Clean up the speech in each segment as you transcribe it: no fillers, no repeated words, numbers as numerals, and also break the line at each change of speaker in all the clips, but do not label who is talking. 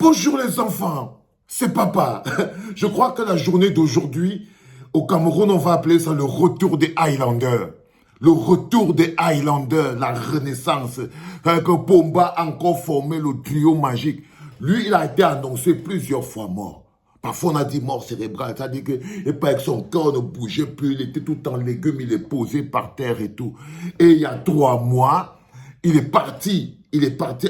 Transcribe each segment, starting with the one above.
Bonjour les enfants, c'est papa. Je crois que la journée d'aujourd'hui, au Cameroun, on va appeler ça le retour des Highlanders. Le retour des Highlanders, la renaissance. Que Pomba a encore formé le trio magique. Lui, il a été annoncé plusieurs fois mort. Parfois, on a dit mort cérébrale, c'est-à-dire que pas avec son corps ne bougeait plus, il était tout en légumes, il est posé par terre et tout. Et il y a 3 mois, il est parti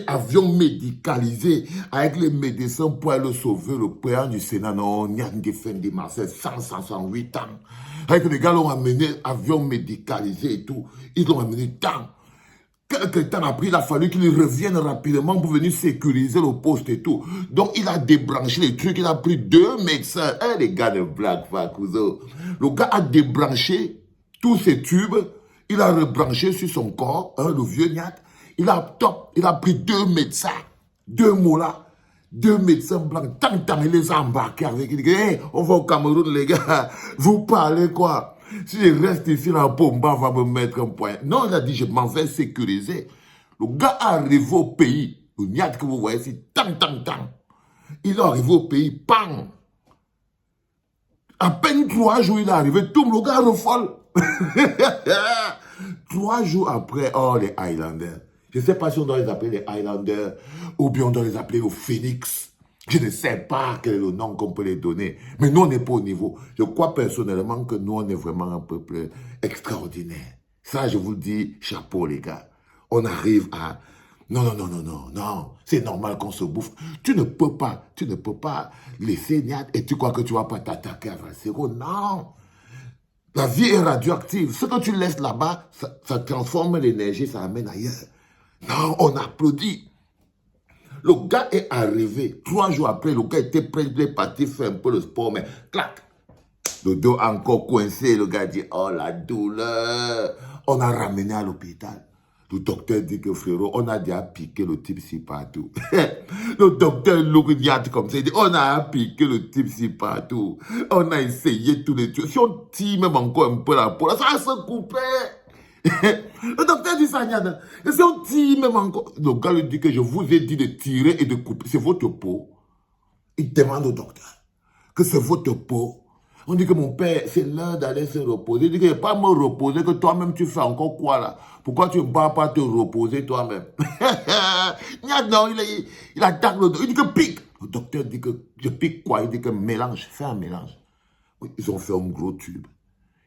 avion médicalisé avec les médecins pour aller le sauver, le président du Sénat, non, Nyangé Fendi Marseille, 108 ans. Avec les gars l'ont amené avion médicalisé et tout, ils l'ont amené tant. Quelques temps après, il a fallu qu'il revienne rapidement pour venir sécuriser le poste et tout. Donc, il a débranché les trucs, il a pris 2 médecins. Les gars de Black Fakuzo. Le gars a débranché tous ces tubes, il a rebranché sur son corps, le vieux Nyat. Il a pris 2 médecins, 2 mots-là, 2 médecins blancs. Tant, il les a embarqués avec. Il dit, hey, on va au Cameroun, les gars. Vous parlez quoi? Si je reste ici, la Pomba va me mettre un point. Non, il a dit, je m'en vais sécuriser. Le gars est arrivé au pays. Le Nyat que vous voyez ici, tant. Il est arrivé au pays, pang. À peine 3 jours, il est arrivé, tout le gars refole. 3 jours après, oh, les Highlanders. Je ne sais pas si on doit les appeler les Highlanders ou bien on doit les appeler les Phoenix. Je ne sais pas quel est le nom qu'on peut les donner. Mais nous, on n'est pas au niveau. Je crois personnellement que nous, on est vraiment un peuple extraordinaire. Ça, je vous le dis, chapeau les gars. On arrive à... Non. C'est normal qu'on se bouffe. Tu ne peux pas laisser Niat et tu crois que tu ne vas pas t'attaquer à Valsero. Non. La vie est radioactive. Ce que tu laisses là-bas, ça transforme l'énergie, ça amène ailleurs. Non, on applaudit. Le gars est arrivé. 3 jours après, le gars était prêt, il est parti faire un peu de sport, mais clac. Le dos encore coincé. Le gars dit, oh la douleur. On a ramené à l'hôpital. Le docteur dit que frérot, on a déjà piqué le type si partout. Le docteur Lougniat comme ça, il dit, on a piqué le type si partout. On a essayé tous les trucs. Si on tire même encore un peu la peau, ça va se couper. Le docteur dit ça, et si on tire même encore, le gars lui dit que je vous ai dit de tirer et de couper, c'est votre peau. Il demande au docteur que c'est votre peau. On dit que mon père, c'est l'heure d'aller se reposer. Il dit que je ne vais pas me reposer, que toi-même tu fais encore quoi là? Pourquoi tu ne vas pas te reposer toi-même? Non, il attaque le docteur. Il dit que pique. Le docteur dit que je pique quoi? Il dit que mélange, fais un mélange. Oui, ils ont fait un gros tube.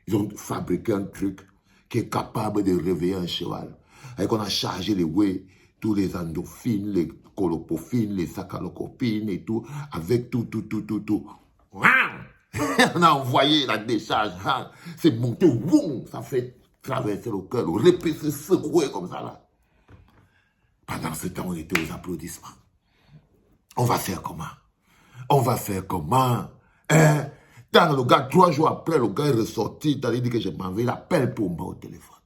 Ils ont fabriqué un truc qui est capable de réveiller un cheval. Et qu'on a chargé les whey, tous les endorphines, les colopophines, les sachalocopines et tout, avec tout. On a envoyé la décharge, c'est monté, boum, ça fait traverser le cœur, le répit se secouer comme ça là. Pendant ce temps, on était aux applaudissements. On va faire comment? Hein? Dans le gars, 3 jours après, le gars est ressorti, il dit que je m'en vais, il appelle Pomba au téléphone.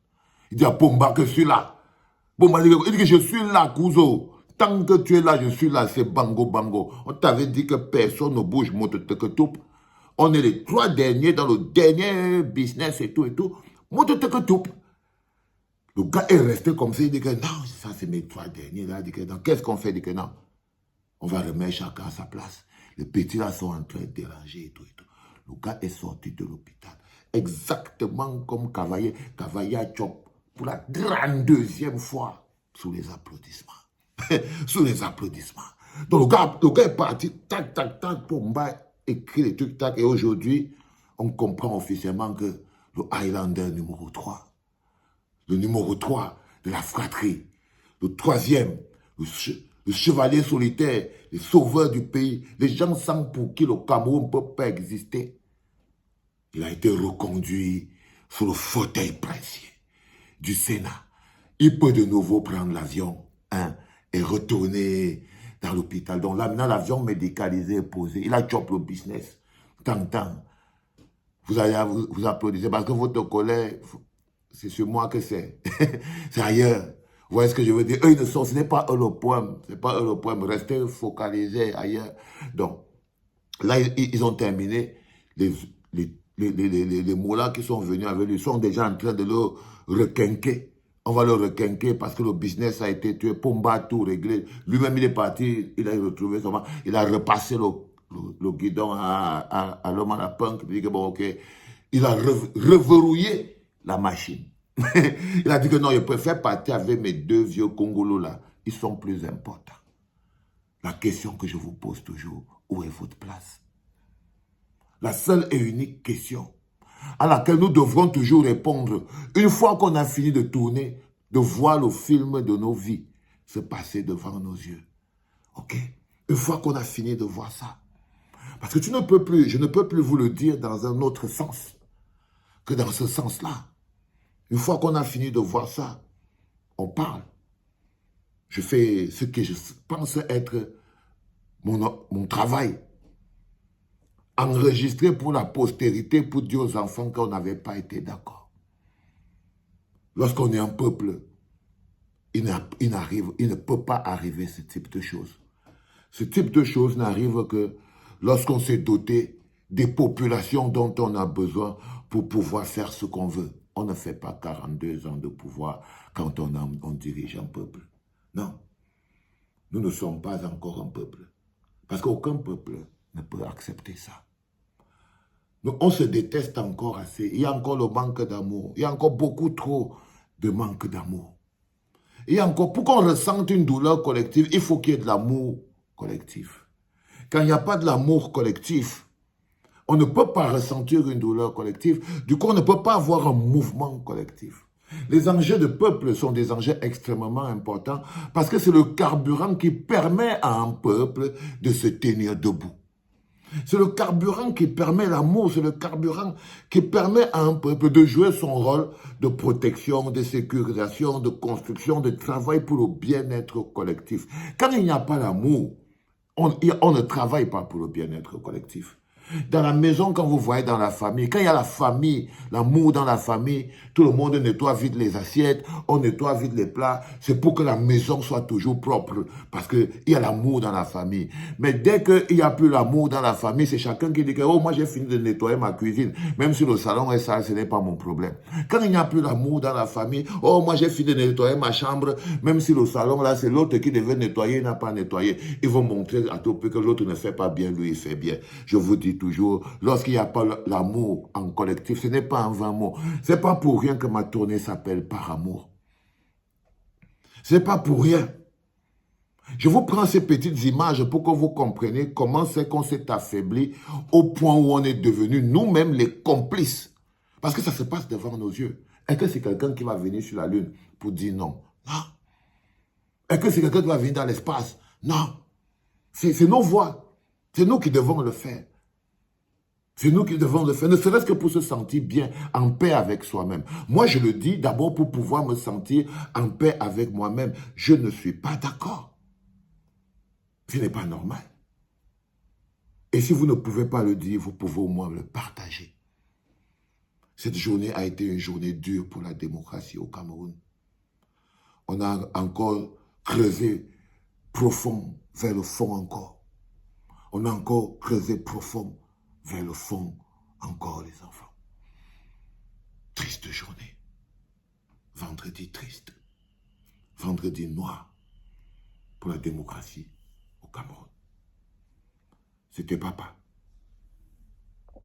Il dit à Pomba que je suis là. Pomba dit que je suis là, Kouzo. Tant que tu es là, je suis là, c'est bango. On t'avait dit que personne ne bouge, monte que tout. On est les 3 derniers dans le dernier business et tout. Monte que tout. Le gars est resté comme ça, il dit que non, ça c'est mes 3 derniers là. Il dit que non, qu'est-ce qu'on fait? Il dit que non, on va remettre chacun à sa place. Les petits là sont en train de déranger et tout. Le gars est sorti de l'hôpital. Exactement comme Cavaillé a chop pour la 32e fois sous les applaudissements. Sous les applaudissements. Donc le gars est parti, tac, Pomba écrit les trucs, tac. Et aujourd'hui, on comprend officiellement que le Highlander numéro 3, le numéro 3 de la fratrie, le 3e, le chevalier solitaire, les sauveurs du pays, les gens sans pour qui le Cameroun ne peut pas exister. Il a été reconduit sur le fauteuil princier du Sénat. Il peut de nouveau prendre l'avion et retourner dans l'hôpital. Donc là, maintenant, l'avion médicalisé est posé. Il a chopé le business. Tant. Vous allez vous applaudissez parce que votre collègue, c'est sur moi que c'est. C'est ailleurs. Vous voyez ce que je veux dire? Eux, ils ne sont, ce n'est pas eux le problème. Ce n'est pas eux le problème. Restez focalisés ailleurs. Donc, là, ils ont terminé. Les mots-là qui sont venus avec lui sont déjà en train de le requinquer On va le requinquer parce que le business a été tué. Pomba a tout réglé. Lui-même, il est parti, il a retrouvé son... Il a repassé le guidon à l'homme à la punk. Il dit que bon, ok. Il a reverrouillé la machine. Il a dit que non, je préfère partir avec mes deux vieux Congolos là. Ils sont plus importants. La question que je vous pose toujours, où est votre place? La seule et unique question à laquelle nous devrons toujours répondre, une fois qu'on a fini de tourner, de voir le film de nos vies se passer devant nos yeux. Ok? Une fois qu'on a fini de voir ça. Parce que je ne peux plus vous le dire dans un autre sens que dans ce sens-là. Une fois qu'on a fini de voir ça, on parle. Je fais ce que je pense être mon travail. Enregistré pour la postérité, pour dire aux enfants qu'on n'avait pas été d'accord. Lorsqu'on est un peuple, il ne peut pas arriver ce type de choses. Ce type de choses n'arrive que lorsqu'on s'est doté des populations dont on a besoin pour pouvoir faire ce qu'on veut. On ne fait pas 42 ans de pouvoir quand on dirige un peuple. Non, nous ne sommes pas encore un peuple. Parce qu'aucun peuple ne peut accepter ça. Donc, on se déteste encore assez. Il y a encore le manque d'amour. Il y a encore beaucoup trop de manque d'amour. Il y a encore, pour qu'on ressente une douleur collective, il faut qu'il y ait de l'amour collectif. Quand il n'y a pas de l'amour collectif, on ne peut pas ressentir une douleur collective. Du coup, on ne peut pas avoir un mouvement collectif. Les enjeux de peuple sont des enjeux extrêmement importants parce que c'est le carburant qui permet à un peuple de se tenir debout. C'est le carburant qui permet l'amour, c'est le carburant qui permet à un peuple de jouer son rôle de protection, de sécurisation, de construction, de travail pour le bien-être collectif. Quand il n'y a pas l'amour, on ne travaille pas pour le bien-être collectif. Dans la maison, quand vous voyez dans la famille, quand il y a la famille, l'amour dans la famille, tout le monde nettoie vite les assiettes, on nettoie vite les plats, c'est pour que la maison soit toujours propre, parce qu'il y a l'amour dans la famille. Mais dès qu'il n'y a plus l'amour dans la famille, c'est chacun qui dit que « Oh, moi j'ai fini de nettoyer ma cuisine, même si le salon est sale, ce n'est pas mon problème. » Quand il n'y a plus l'amour dans la famille, « Oh, moi j'ai fini de nettoyer ma chambre, même si le salon là, c'est l'autre qui devait nettoyer, il n'a pas nettoyé. » Ils vont montrer à tout prix que l'autre ne fait pas bien, lui il fait bien. Je vous dis toujours, lorsqu'il n'y a pas l'amour en collectif, ce n'est pas un vain mot. Ce n'est pas pour rien que ma tournée s'appelle Par amour. Ce n'est pas pour rien. Je vous prends ces petites images pour que vous compreniez comment c'est qu'on s'est affaibli au point où on est devenu nous-mêmes les complices. Parce que ça se passe devant nos yeux. Est-ce que c'est quelqu'un qui va venir sur la Lune pour dire non? Non. Est-ce que c'est quelqu'un qui va venir dans l'espace? Non. C'est nos voix. C'est nous qui devons le faire. C'est nous qui devons le faire, ne serait-ce que pour se sentir bien, en paix avec soi-même. Moi, je le dis d'abord pour pouvoir me sentir en paix avec moi-même. Je ne suis pas d'accord. Ce n'est pas normal. Et si vous ne pouvez pas le dire, vous pouvez au moins le partager. Cette journée a été une journée dure pour la démocratie au Cameroun. On a encore creusé profond vers le fond encore. On a encore creusé profond vers le fond encore, les enfants. Triste journée. Vendredi triste. Vendredi noir pour la démocratie au Cameroun. C'était papa.